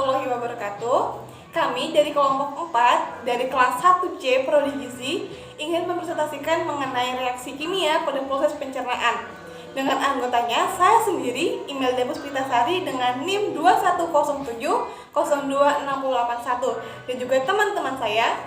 warahmatullahi wabarakatuh. Kami dari kelompok 4 dari kelas 1C Prodi Gizi ingin mempresentasikan mengenai reaksi kimia pada proses pencernaan. Dengan anggotanya, saya sendiri, Imelda Puspitasari dengan NIM 2107026081 dan juga teman-teman saya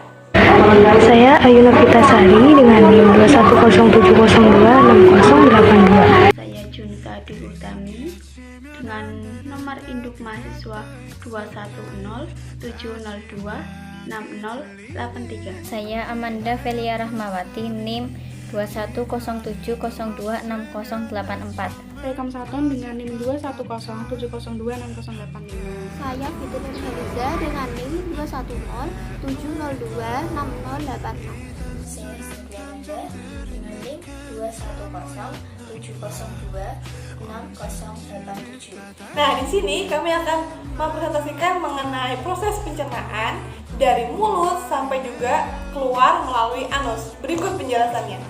Ayu Novitasari dengan NIM 2107026082. Saya Junta Dwi Utami dengan nomor induk mahasiswa 21070260083. Saya Amanda Velia Rahmawati, NIM 2107026084. Saya Kamsaton dengan NIM 2107026085. Saya Fitri Nurhaliza dengan NIM 21070260086. Saya Sintiananda dengan NIM 21070260087. Nah, di sini kami akan mempresentasikan mengenai proses pencernaan dari mulut sampai juga keluar melalui anus. Berikut penjelasannya.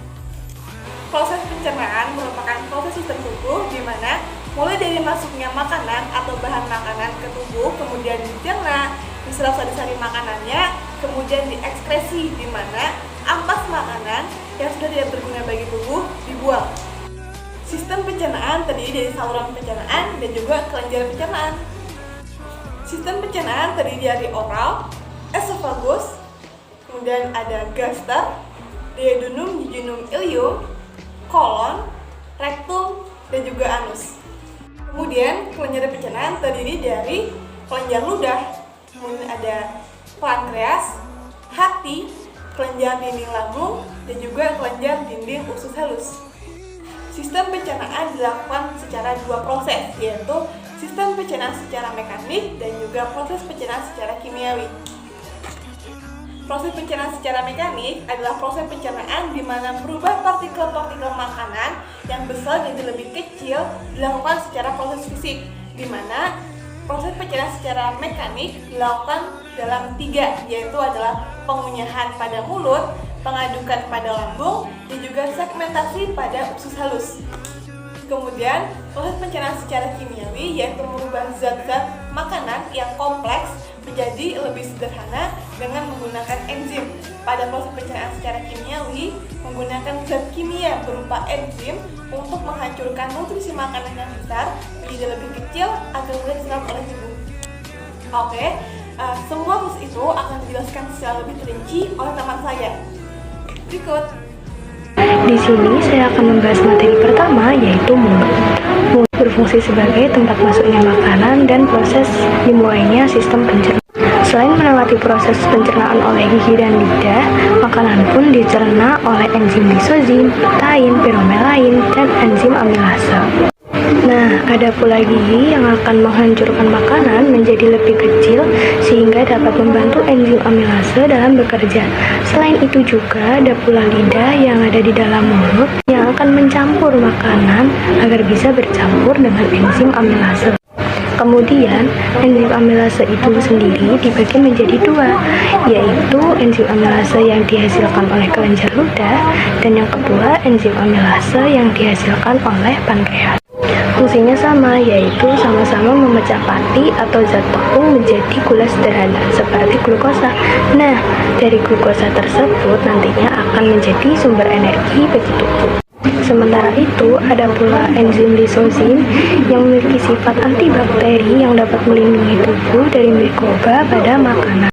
Proses pencernaan merupakan proses sistem tubuh di mana mulai dari masuknya makanan atau bahan makanan ke tubuh, kemudian dicerna, diserap sari-sari makanannya, kemudian diekskresi di mana ampas makanan yang sudah tidak berguna bagi tubuh dibuang. Sistem pencernaan terdiri dari saluran pencernaan dan juga kelenjar pencernaan. Sistem pencernaan terdiri dari oral, esofagus, kemudian ada gaster, duodenum, jejunum, ileum, kolon, rektum, dan juga anus. Kemudian kelenjar pencernaan terdiri dari kelenjar ludah, kemudian ada pankreas, hati, kelenjar dinding lambung, dan juga kelenjar dinding usus halus. Sistem pencernaan dilakukan secara dua proses, yaitu sistem pencernaan secara mekanik dan juga proses pencernaan secara kimiawi. Proses pencernaan secara mekanik adalah proses pencernaan di mana merubah partikel-partikel makanan yang besar jadi lebih kecil dilakukan secara proses fisik, di mana proses pencernaan secara mekanik dilakukan dalam 3, yaitu adalah pengunyahan pada mulut, pengadukan pada lambung, dan juga segmentasi pada usus halus. Kemudian, proses pencernaan secara kimiawi yaitu merubah zat-zat makanan yang kompleks menjadi lebih sederhana dengan menggunakan enzim. Pada proses pencernaan secara kimiawi, menggunakan zat kimia berupa enzim untuk menghancurkan nutrisi makanan yang besar menjadi lebih kecil agar mudah diserap oleh tubuh. Oke, semua proses itu akan dijelaskan secara lebih terinci oleh teman saya. Berikut. Di sini saya akan membahas materi pertama, yaitu mulut. Mulut berfungsi sebagai tempat masuknya makanan dan proses dimulainya sistem pencernaan. Selain melewati proses pencernaan oleh gigi dan lidah, makanan pun dicerna oleh enzim lisozim, peptain, piromelain, dan enzim amilase. Nah, ada pula gigi yang akan menghancurkan makanan menjadi lebih kecil sehingga dapat membantu enzim amilase dalam bekerja. Selain itu juga ada pula lidah yang ada di dalam mulut yang akan mencampur makanan agar bisa bercampur dengan enzim amilase. Kemudian, enzim amilase itu sendiri dibagi menjadi 2, yaitu enzim amilase yang dihasilkan oleh kelenjar ludah dan yang kedua enzim amilase yang dihasilkan oleh pankreas. Fungsinya sama, yaitu sama-sama memecah pati atau zat tepung menjadi gula sederhana seperti glukosa. Nah, dari glukosa tersebut nantinya akan menjadi sumber energi bagi tubuh. Sementara itu, ada pula enzim lisozim yang memiliki sifat antibakteri yang dapat melindungi tubuh dari mikroba pada makanan.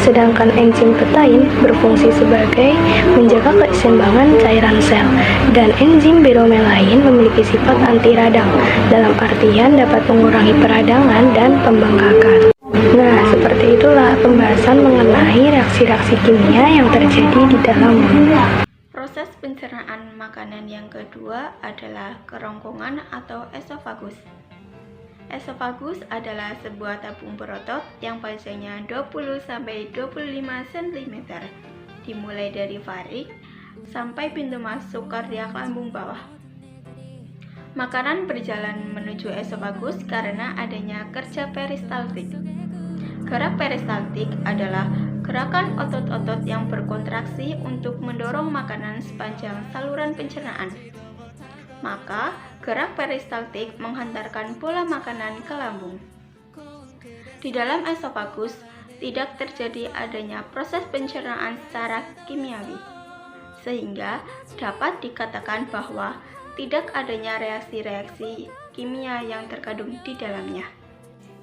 Sedangkan enzim peptain berfungsi sebagai menjaga keseimbangan cairan sel, dan enzim piromelain memiliki sifat anti radang, dalam artian dapat mengurangi peradangan dan pembengkakan. Nah, seperti itulah pembahasan mengenai reaksi-reaksi kimia yang terjadi di dalam mulut. Proses pencernaan makanan yang kedua adalah kerongkongan atau esofagus. Esofagus adalah sebuah tabung berotot yang panjangnya 20-25 cm, dimulai dari varik sampai pintu masuk kardiak lambung bawah. Makanan berjalan menuju esofagus karena adanya kerja peristaltik. Gerak peristaltik adalah gerakan otot-otot yang berkontraksi untuk mendorong makanan sepanjang saluran pencernaan. Maka, gerak peristaltik menghantarkan bola makanan ke lambung. Di dalam esofagus tidak terjadi adanya proses pencernaan secara kimiawi, sehingga dapat dikatakan bahwa tidak adanya reaksi-reaksi kimia yang terkandung di dalamnya.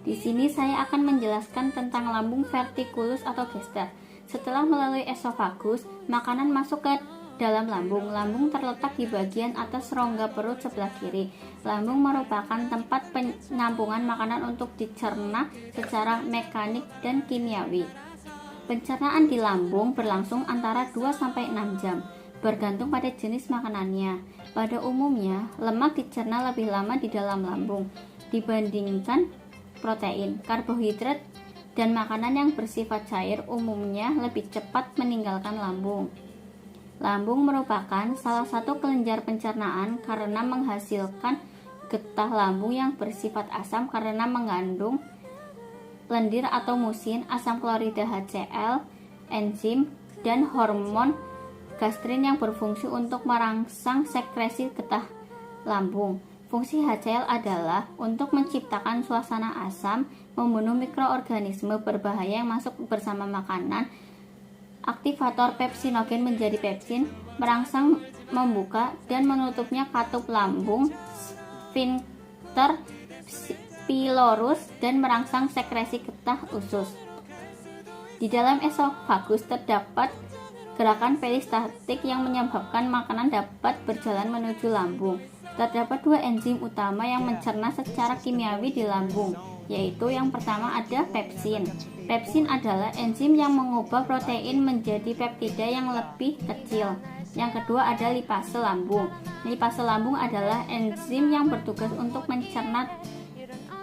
Di sini saya akan menjelaskan tentang lambung vertikulus atau gesta. Setelah melalui esofagus, makanan masuk ke dalam lambung. Lambung terletak di bagian atas rongga perut sebelah kiri. Lambung merupakan tempat penampungan makanan untuk dicerna secara mekanik dan kimiawi. Pencernaan di lambung berlangsung antara 2-6 jam, bergantung pada jenis makanannya. Pada umumnya, lemak dicerna lebih lama di dalam lambung dibandingkan protein, karbohidrat, dan makanan yang bersifat cair umumnya lebih cepat meninggalkan lambung. Lambung merupakan salah satu kelenjar pencernaan karena menghasilkan getah lambung yang bersifat asam karena mengandung lendir atau musin, asam klorida HCl, enzim, dan hormon gastrin yang berfungsi untuk merangsang sekresi getah lambung. Fungsi HCl adalah untuk menciptakan suasana asam, membunuh mikroorganisme berbahaya yang masuk bersama makanan, aktivator pepsinogen menjadi pepsin, merangsang, membuka, dan menutupnya katup lambung, sphincter pylorus, dan merangsang sekresi getah usus. Di dalam esofagus terdapat gerakan peristatik yang menyebabkan makanan dapat berjalan menuju lambung. Terdapat 2 enzim utama yang mencerna secara kimiawi di lambung, yaitu yang pertama ada pepsin. Pepsin adalah enzim yang mengubah protein menjadi peptida yang lebih kecil. Yang kedua ada lipase lambung. Lipase lambung adalah enzim yang bertugas untuk mencerna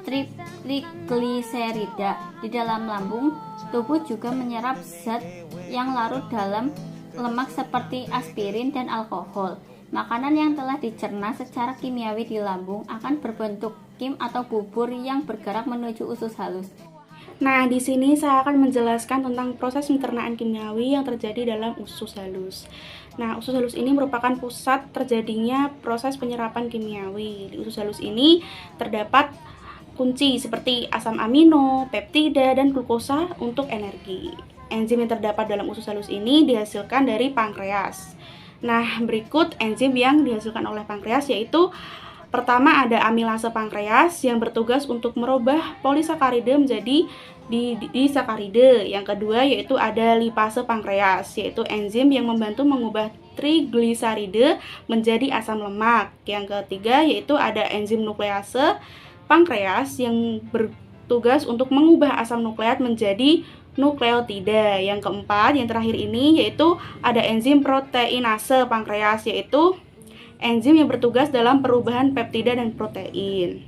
trigliserida. Di dalam lambung, tubuh juga menyerap zat yang larut dalam lemak seperti aspirin dan alkohol. Makanan yang telah dicerna secara kimiawi di lambung akan berbentuk kim atau bubur yang bergerak menuju usus halus. Nah, di sini saya akan menjelaskan tentang proses pencernaan kimiawi yang terjadi dalam usus halus. Nah, usus halus ini merupakan pusat terjadinya proses penyerapan kimiawi. Di usus halus ini terdapat kunci seperti asam amino, peptida, dan glukosa untuk energi. Enzim yang terdapat dalam usus halus ini dihasilkan dari pankreas. Nah, berikut enzim yang dihasilkan oleh pankreas yaitu pertama ada amilase pankreas yang bertugas untuk merubah polisakarida menjadi disakarida. Yang kedua yaitu ada lipase pankreas, yaitu enzim yang membantu mengubah trigliserida menjadi asam lemak. Yang ketiga yaitu ada enzim nuklease pankreas yang bertugas untuk mengubah asam nukleat menjadi nukleotida. Yang keempat, yang terakhir ini yaitu ada enzim proteinase pankreas, yaitu enzim yang bertugas dalam perubahan peptida dan protein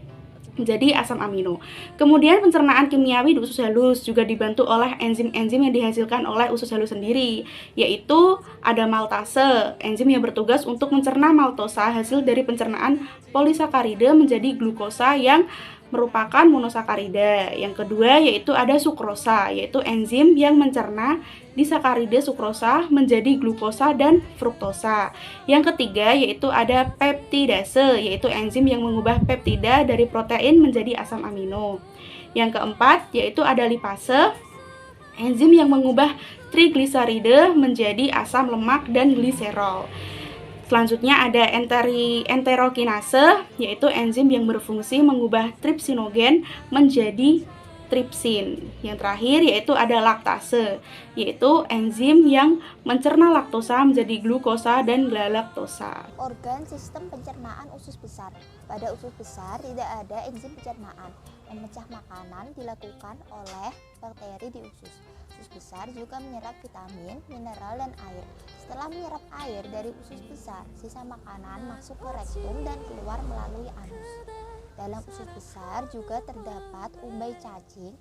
menjadi asam amino. Kemudian pencernaan kimiawi di usus halus juga dibantu oleh enzim-enzim yang dihasilkan oleh usus halus sendiri, yaitu ada maltase, enzim yang bertugas untuk mencerna maltosa hasil dari pencernaan polisakarida menjadi glukosa yang merupakan monosakarida. Yang kedua yaitu ada sukrosa, yaitu enzim yang mencerna disakarida sukrosa menjadi glukosa dan fruktosa. Yang ketiga yaitu ada peptidase, yaitu enzim yang mengubah peptida dari protein menjadi asam amino. Yang keempat yaitu ada lipase, enzim yang mengubah trigliserida menjadi asam lemak dan gliserol. Selanjutnya ada enterokinase, yaitu enzim yang berfungsi mengubah tripsinogen menjadi tripsin. Yang terakhir yaitu ada laktase, yaitu enzim yang mencerna laktosa menjadi glukosa dan galaktosa. Organ sistem pencernaan usus besar. Pada usus besar tidak ada enzim pencernaan. Memecah makanan dilakukan oleh bakteri di usus. Usus besar juga menyerap vitamin, mineral, dan air. Setelah menyerap air dari usus besar, sisa makanan masuk ke rektum dan keluar melalui anus. Dalam usus besar juga terdapat umbai cacing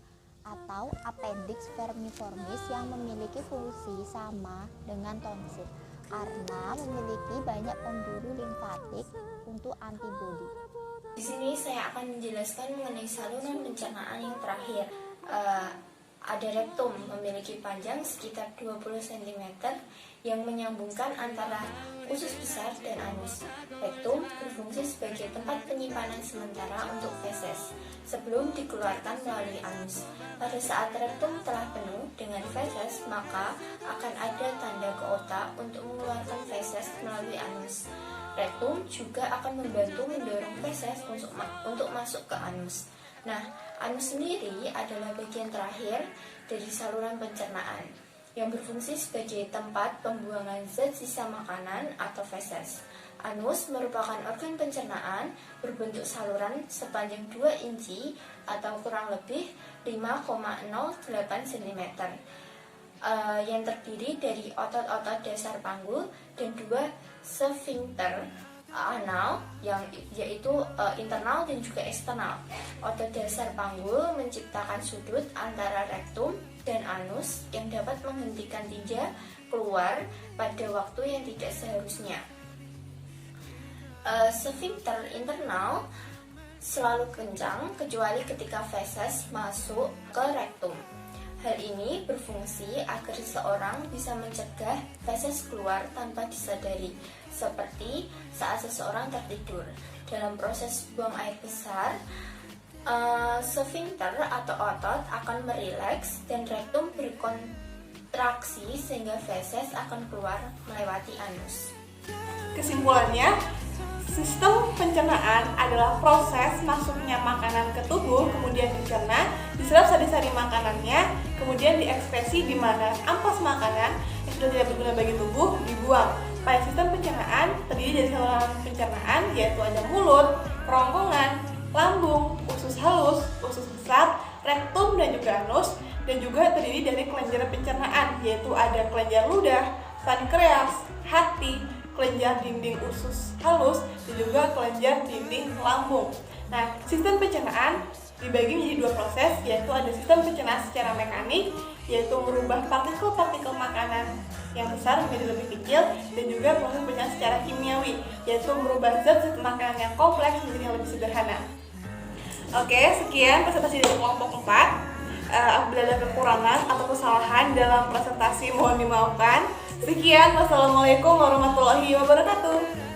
atau appendix vermiformis yang memiliki fungsi sama dengan tonsil karena memiliki banyak pemburu limfatik untuk antibodi. Di sini saya akan menjelaskan mengenai saluran pencernaan yang terakhir. Ada rektum memiliki panjang sekitar 20 cm yang menyambungkan antara usus besar dan anus. Rektum berfungsi sebagai tempat penyimpanan sementara untuk feses. sebelum dikeluarkan melalui anus. Pada saat rektum telah penuh dengan feses, maka akan ada tanda ke otak untuk mengeluarkan feses melalui anus. Rektum juga akan membantu mendorong feses untuk masuk ke anus. Nah, anus sendiri adalah bagian terakhir dari saluran pencernaan yang berfungsi sebagai tempat pembuangan zat sisa makanan atau feses. Anus merupakan organ pencernaan berbentuk saluran sepanjang 2 inci atau kurang lebih 5,08 cm yang terdiri dari otot-otot dasar panggul dan 2 sfinkter anal yaitu internal dan juga eksternal. Otot dasar panggul menciptakan sudut antara rektum dan anus yang dapat menghentikan tinja keluar pada waktu yang tidak seharusnya. Sfinkter internal selalu kencang kecuali ketika feses masuk ke rektum. Hal ini berfungsi agar seseorang bisa mencegah feses keluar tanpa disadari, seperti saat seseorang tertidur. Dalam proses buang air besar, sfinkter atau otot akan merileks dan rektum berkontraksi sehingga feses akan keluar melewati anus. Kesimpulannya, sistem pencernaan adalah proses masuknya makanan ke tubuh, kemudian dicerna, diserap sari-sari makanannya, kemudian diekskresi di mana ampas makanan yang sudah tidak berguna bagi tubuh dibuang. Pada sistem pencernaan terdiri dari saluran pencernaan, yaitu ada mulut, kerongkongan, lambung, usus halus, usus besar, rektum dan juga anus, dan juga terdiri dari kelenjar pencernaan, yaitu ada kelenjar ludah, pankreas, hati, kelenjar dinding usus halus, dan juga kelenjar dinding lambung. Nah, sistem pencernaan dibagi menjadi 2 proses, yaitu ada sistem pencernaan secara mekanik, yaitu merubah partikel-partikel makanan yang besar menjadi lebih kecil, dan juga proses pencernaan secara kimiawi, yaitu merubah zat-zat makanan yang kompleks menjadi yang lebih sederhana. Oke, sekian presentasi dari kelompok 4. Apabila ada kekurangan atau kesalahan dalam presentasi mohon dimaafkan. Sekian, wassalamualaikum warahmatullahi wabarakatuh.